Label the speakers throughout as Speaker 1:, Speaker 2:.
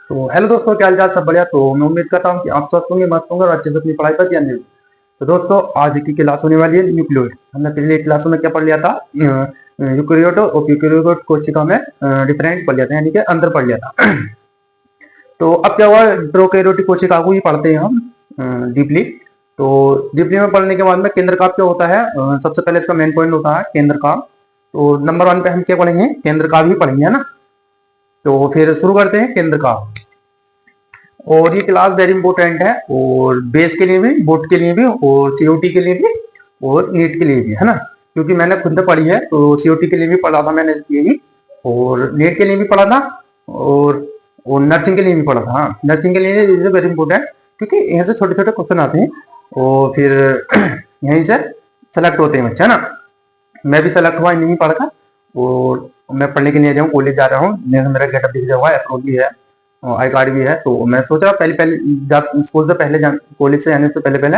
Speaker 1: तो हेलो दोस्तों, क्या हाल चाल? सब बढ़िया। तो मैं उम्मीद करता हूँ कि आप स्वस्थ होंगे, मस्त होंगे और अच्छे से अपनी पढ़ाई पर ध्यान देंगे। तो दोस्तों, आज की क्लास होने वाली है न्यूक्लियोइड। हमने पिछले क्लासों में क्या पढ़ लिया था? यूकेरियोट और यूकेरियोट कोशिका में डिफरेंट पढ़ लिया था, यानी कि अंतर पढ़ लिया था। तो अब क्या हुआ, प्रोकैरियोटिक कोशिका को ही पढ़ते हैं हम डीपली। तो डीपली में पढ़ने के बाद में केंद्र काप क्या होता है? सबसे पहले इसका मेन पॉइंट होता है केंद्र काप। तो नंबर 1 पे हम क्या पढ़ेंगे? केंद्र काप ही पढ़ेंगे, है ना। तो फिर शुरू करते हैं केंद्र काप। और ये क्लास वेरी इंपॉर्टेंट है, और बेस के लिए भी, बोर्ड के लिए भी, और सीओटी के लिए भी, और नीट के लिए भी, है ना। क्योंकि मैंने खुद पढ़ी है, तो सीओटी के लिए भी पढ़ा था मैंने इसलिए ही, और नीट के लिए भी पढ़ा था, और नर्सिंग के लिए भी पढ़ा था। हाँ, नर्सिंग के लिए इज वेरी इंपॉर्टेंट, क्योंकि यहाँ से छोटे छोटे क्वेश्चन आते हैं और फिर यहीं से सेलेक्ट होते हैं बच्चे, है ना। मैं भी सेलेक्ट हुआ नहीं पढ़कर, और मैं पढ़ने के लिए जाऊँ, कॉलेज जा रहा हूँ। मेरा गेटअप दिख जाऊंगा, अप्रोच भी है, आई कार्ड भी है। तो मैं सोच रहा पहले पहले स्कूल से पहले, कॉलेज से आने से पहले पहले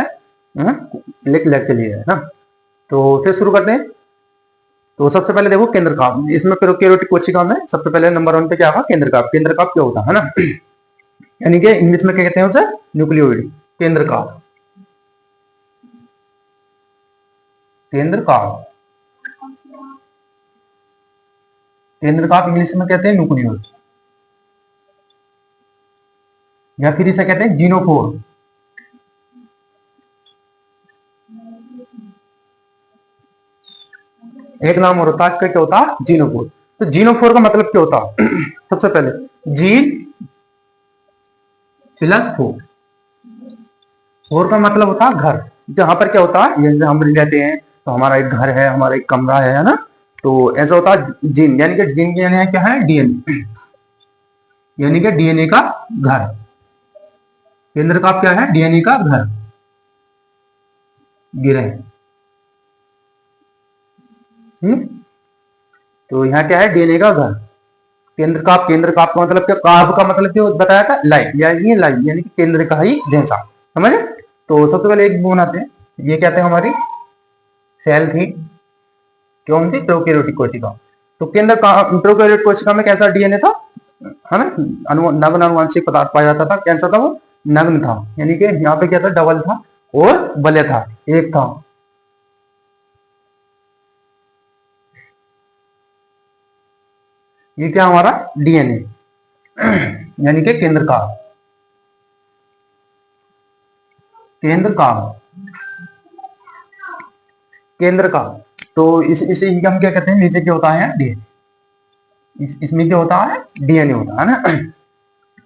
Speaker 1: लेक्चर लिए है ना। तो फिर शुरू करते हैं। तो सबसे पहले देखो केंद्र काप। इसमें प्रोकैरियोटिक कोशिका में सबसे पहले नंबर 1 पे क्या होगा? केंद्र काप। केंद्र काप क्या होता है ना, यानी कि इंग्लिश में क्या कहते हैं उसे? न्यूक्लियोइड। केंद्र काप, केंद्र काप, केंद्र काप इंग्लिश में कहते हैं न्यूक्लियोइड, या फिर इसे कहते हैं जीनोफोर। एक नाम और होता है इसका, क्या होता है? जीनोफोर। तो जीनोफोर का मतलब क्या होता है? सबसे पहले जीन प्लस फोर। फोर का मतलब होता है घर। जहां पर क्या होता है, जैसे हम रहते हैं तो हमारा एक घर है, हमारा एक कमरा है ना। तो ऐसा होता है जीन, यानी कि जीन यानी क्या है? डीएनए, यानी कि डीएनए का घर। केंद्र का क्या है? डीएनए का घर, गिरे। तो यहाँ क्या है? डीएनए का घर। केंद्र काप, केंद्र काप का मतलब क्या? काप का मतलब क्या बताया था? लाइन, यानी लाइन, यानी कि केंद्र का ही जैसा, समझे। तो सबसे पहले एक बनाते हैं। ये क्या थे? हमारी सेल थी, कौन सी? प्रोकैरियोटिक कोशिका। तो केंद्र का प्रोकैरियोटिक कोशिका में कैसा डीएनए था, है ना। नग्न अनुवांशिक पदार्थ पाया जाता था। कैसा था वो? नग्न था, यानी कि यहाँ पे क्या था? डबल था और बल्य था, एक था। ये क्या हमारा? डीएनए, यानी कि केंद्र का, केंद्र का, केंद्र का। तो इसे हम क्या कहते हैं? नीचे क्या होता है? डीएनए। इसमें क्या होता है? डीएनए होता है ना,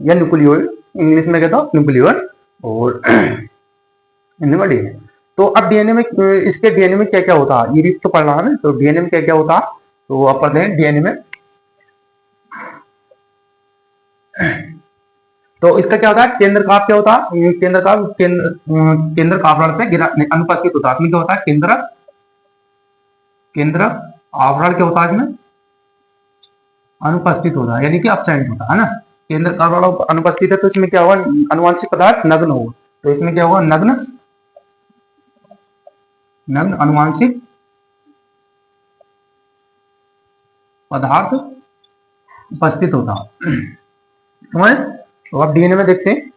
Speaker 1: या न्यूक्लियोइड। इंग्लिश में कहता हूँ न्यूक्लियोइड, और हिंदी में डीएनए। तो अब डीएनए में, इसके डीएनए में क्या क्या होता है? ये भी तो पढ़ना है ना। तो डीएनए में क्या क्या होता है? तो आप पढ़ते हैं डीएनए में। तो इसका क्या होता है? केंद्र काप क्या होता है? केंद्र काप, केंद्र आवरण पे गिरा अनुपस्थित होता है। क्या होता है? केंद्र, केंद्र आवरण क्या होता है? इसमें अनुपस्थित होता है, यानी कि अपसेंट होता है ना। केंद्र आवरण अनुपस्थित है, तो इसमें क्या होगा? अनुवांशिक पदार्थ नग्न होगा। तो इसमें क्या होगा? नग्न, नग्न अनुवांशिक पदार्थ उपस्थित होता है। तो अब डीएनए में देखते हैं।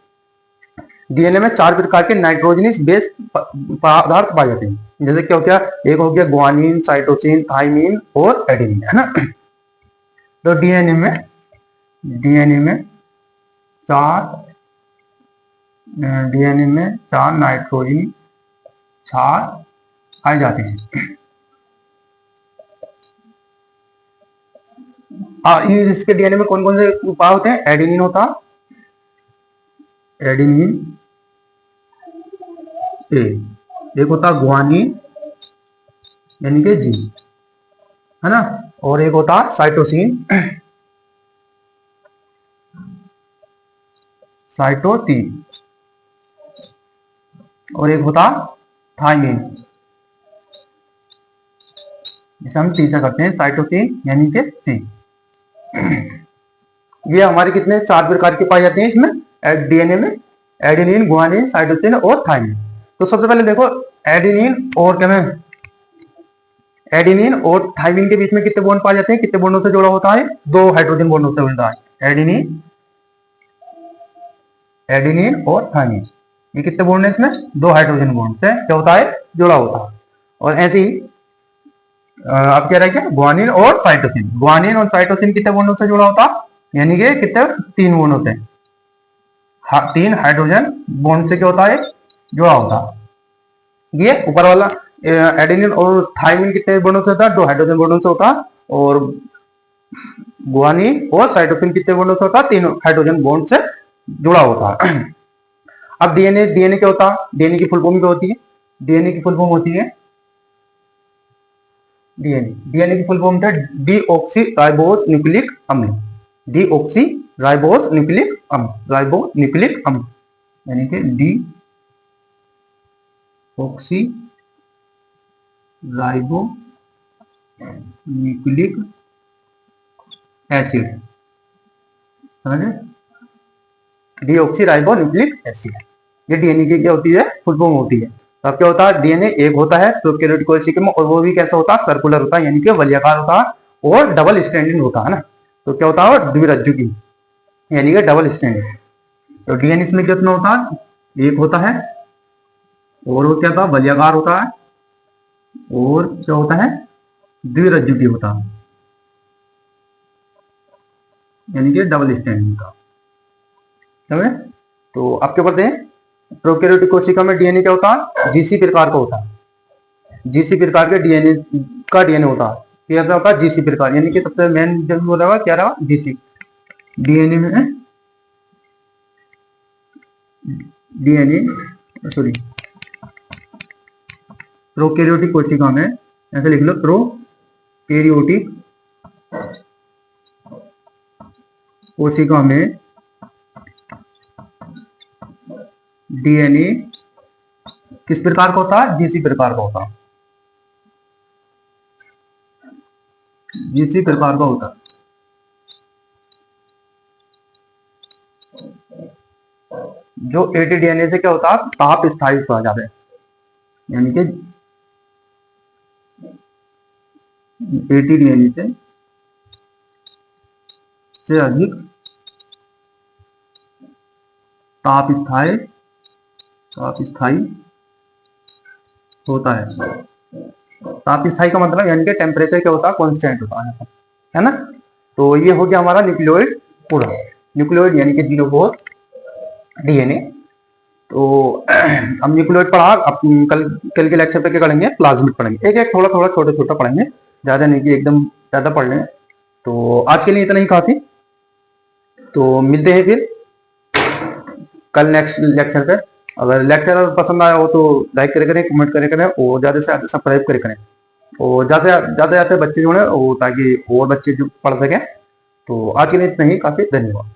Speaker 1: डीएनए में 4 प्रकार के नाइट्रोजनस बेस पदार्थ पाए जाते हैं। जैसे क्या हो गया? एक हो गया ग्वानिन, साइटोसिन, थाइमिन और एडेनिन, है ना। तो डीएनए में चार डीएनए में 4 नाइट्रोजन क्षार पाए जाते हैं। इसके डीएनए में कौन कौन से उपाय होते हैं? एडेनिन होता, एडेनिन ए, एक होता ग्वानिन, यानी कि जी, है ना। और एक होता साइटोसिन, साइटोसिन, और एक होता थाइमिन, जिसे हम टी से करते हैं, साइटोसिन यानी कि सी। ये हमारे कितने? 4 प्रकार के पाए जाते हैं इसमें डीएनए में: एडेनिन, गुआनिन, साइटोसिन और थाइमिन। तो सबसे पहले देखो, एडेनिन और क्या में, एडेनिन और थाइमिन के बीच में कितने बॉन्ड पाए जाते हैं? कितने बॉन्डों से जोड़ा होता है? 2 हाइड्रोजन बॉन्डों से मिलता है। एडेनिन एडेनिन और थाइमिन, ये कितने बॉन्ड है इसमें? 2 हाइड्रोजन बॉन्ड से क्या होता है? जुड़ा होता है। और ऐसे ही अब कह रहा है क्या? ग्वानिन और साइटोसिन, ग्वानिन और साइटोसिन कितने बॉन्डों से जुड़ा होता? यानी कि कितने? 3 बॉन्ड होते हैं, 3 हाइड्रोजन बॉन्ड से क्या होता है? जुड़ा होता। ये ऊपर वाला एडेनिन और थाइमिन कितने बॉन्डों से होता है? 2 हाइड्रोजन बॉन्डों से होता। और ग्वानिन और साइटोसिन कितने बॉन्डों से होता? 3 हाइड्रोजन बॉन्ड से जुड़ा होता। अब डीएनए, डीएनए क्या होता? डीएनए की फुल फॉर्म क्या होती है? डीएनए की फुल फॉर्म होती है डीएनए, डीएनए की फुल फॉर्म है डीऑक्सी राइबोस न्यूक्लिक अम्ल, डीऑक्सी राइबोस न्यूक्लिक अम्ल, राइबो न्यूक्लिक अम्ल, यानी कि डीऑक्सी राइबो न्यूक्लिक एसिड, समझे? डीऑक्सी राइबो न्यूक्लिक एसिड, ये डीएनए की क्या होती है? फुल फॉर्म होती है। तो अब क्या होता है? डीएनए एक होता है प्रोकैरियोटिक कोशिका में, और वो भी कैसा होता है? सर्कुलर होता है, यानी कि वलयाकार होता है और डबल स्ट्रैंडेड होता है ना। तो क्या होता है? द्विरज्जुकी, यानी कि डबल स्ट्रैंडेड। तो डीएनए इसमें कितना होता है? एक होता है, और वो क्या था? वलयाकार होता है, और क्या होता है? द्विरज्जुकी होता है, यानी कि डबल स्ट्रैंडेड का। समझे? तो आप क्या पढ़ते हैं? प्रोकैरियोटिक कोशिका में डीएनए क्या होता है? जीसी प्रकार का होता है, जीसी प्रकार के डीएनए का डीएनए होता है। क्या होता है? जीसी प्रकार, यानी कि सबसे मेन जो हो रहा है क्या रहा? जीसी। डीएनए में डीएनए सॉरी प्रोकैरियोटिक कोशिका में ऐसे लिख लो, प्रोकैरियोटिक कोशिका में डीएनए किस प्रकार का होता है? जीसी प्रकार का होता है, जीसी प्रकार का होता है। जो एटीडीएनए से क्या होता है? ताप स्थायित्व आ जाता है, यानी कि एटीडीएनए से अधिक ताप स्थायी होता है। ताप स्थायी का मतलब यानी कि टेम्परेचर क्या होता है? कांस्टेंट होता है ना। तो ये हो गया हमारा न्यूक्लियोइड पूरा, न्यूक्लियोइड यानी कि 0 डीएनए। तो हम न्यूक्लियोइड पढ़ा, अब कल के लेक्चर पे क्या करेंगे? प्लाज्मिड पढ़ेंगे, एक एक थोड़ा थोड़ा छोटा छोटा पढ़ेंगे, ज्यादा नहीं कि एकदम ज्यादा पढ़ लें। तो आज के लिए इतना ही काफी। तो मिलते हैं फिर कल नेक्स्ट लेक्चर पे। अगर लेक्चर पसंद आया हो तो लाइक करे करें, कमेंट करे करें, और ज्यादा से ज्यादा सब्सक्राइब करे करें, और ज्यादा बच्चे जो है वो, ताकि और बच्चे जो पढ़ सकें। तो आज के लिए इतना ही काफी, धन्यवाद।